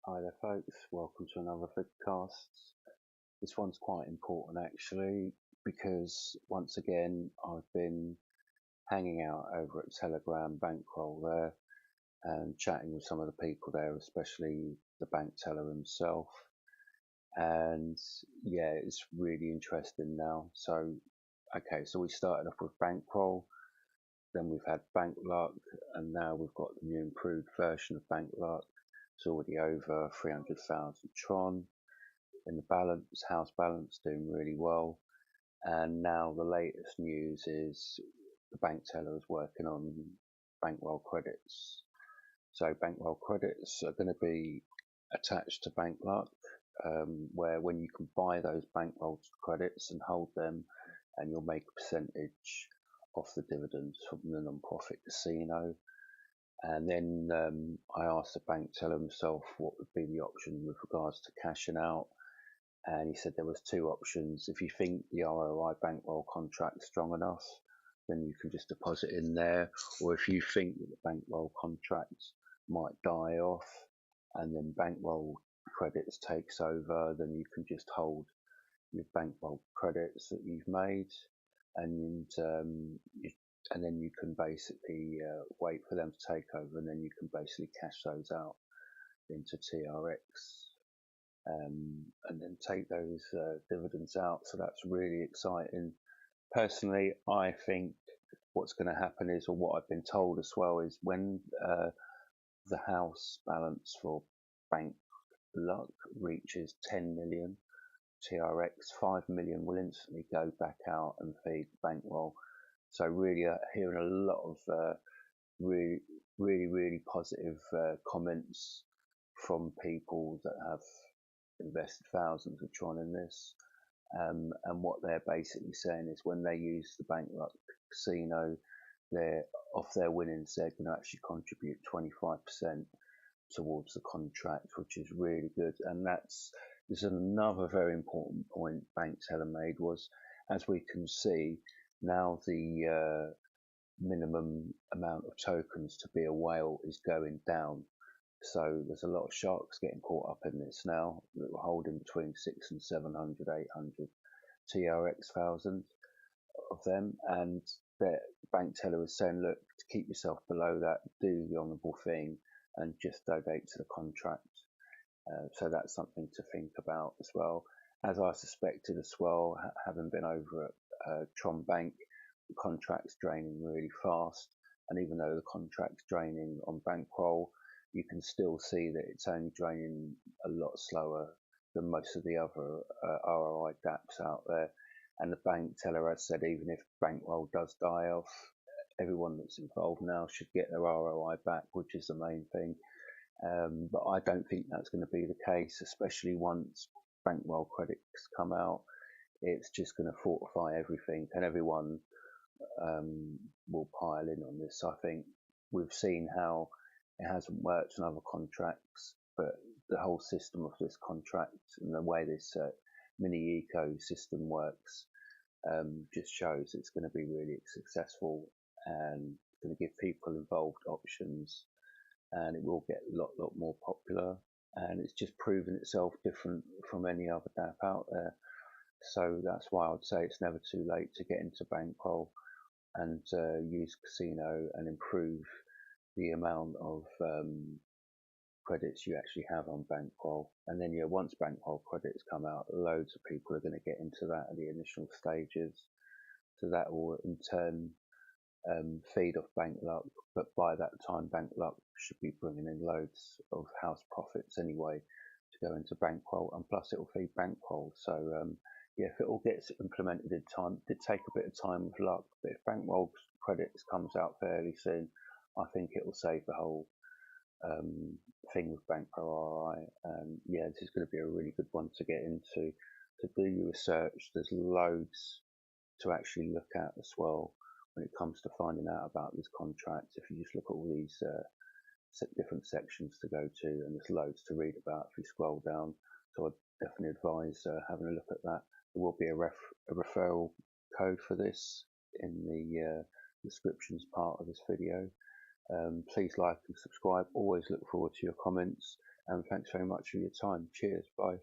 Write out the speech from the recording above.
Hi there folks, welcome to another vidcast. This one's quite important actually because once again I've been hanging out over at Telegram Bankroll there and chatting with some of the people there, especially the BankTeller himself. And yeah, it's really interesting now. So we started off with Bankroll, then we've had BankLuck, and now we've got the new improved version of BankLuck. It's already over 300,000 Tron in the balance, house balance, doing really well. And now the latest news is the BankTeller is working on Bankroll Credits. So Bankroll Credits are going to be attached to BankLuck, where when you can buy those Bankroll credits and hold them, and you'll make a percentage off the dividends from the non-profit casino. And then I asked the BankTeller himself what would be the option with regards to cashing out, and he said there was two options. If you think the ROI Bankroll contract is strong enough, then you can just deposit in there, or if you think that the Bankroll contract might die off and then Bankroll Credits takes over, then you can just hold your Bankroll Credits that you've made, and and then you can basically wait for them to take over, and then you can basically cash those out into TRX, and then take those dividends out. So that's really exciting. Personally, I think what's going to happen is, or what I've been told as well, is when the house balance for BankLuck reaches 10 million TRX, 5 million will instantly go back out and feed Bankroll. So really hearing a lot of really positive comments from people that have invested thousands of Tron in this. And what they're basically saying is when they use the BankLuck casino, they're off their winnings, they're going to actually contribute 25% towards the contract, which is really good. And that's another very important point BankTeller made was, as we can see now, the minimum amount of tokens to be a whale is going down. So there's a lot of sharks getting caught up in this now that were holding between 600 and 700, 800 TRX thousand of them. And the BankTeller was saying, look, to keep yourself below that, do the honourable thing and just donate to the contract. So that's something to think about as well. As I suspected as well, having been over at Tron Bank, the contract's draining really fast. And even though the contract's draining on Bankroll, you can still see that it's only draining a lot slower than most of the other ROI dApps out there. And the BankTeller has said even if Bankroll does die off, everyone that's involved now should get their ROI back, which is the main thing. But I don't think that's going to be the case, especially once Bankroll Credits come out. It's just going to fortify everything, and everyone will pile in on this. I think we've seen how it hasn't worked on other contracts, but the whole system of this contract and the way this mini ecosystem works just shows it's going to be really successful and going to give people involved options, and it will get a lot more popular, and it's just proven itself different from any other dApp out there. So that's why I would say it's never too late to get into Bankroll and use casino and improve the amount of credits you actually have on Bankroll. And then once Bankroll credits come out, loads of people are going to get into that at the initial stages. So that will in turn feed off BankLuck, but by that time BankLuck should be bringing in loads of house profits anyway to go into Bankroll, and plus it will feed Bankroll. So if it all gets implemented in time, it did take a bit of time with luck, but if Bankroll Credits comes out fairly soon, I think it will save the whole thing with Bankroll RI. This is going to be a really good one to get into, to do your research. There's loads to actually look at as well when it comes to finding out about this contract. If you just look at all these different sections to go to, and there's loads to read about if you scroll down. So I'd definitely advise having a look at that. There will be a referral code for this in the descriptions part of this video. Please like and subscribe. Always look forward to your comments. And thanks very much for your time. Cheers. Bye.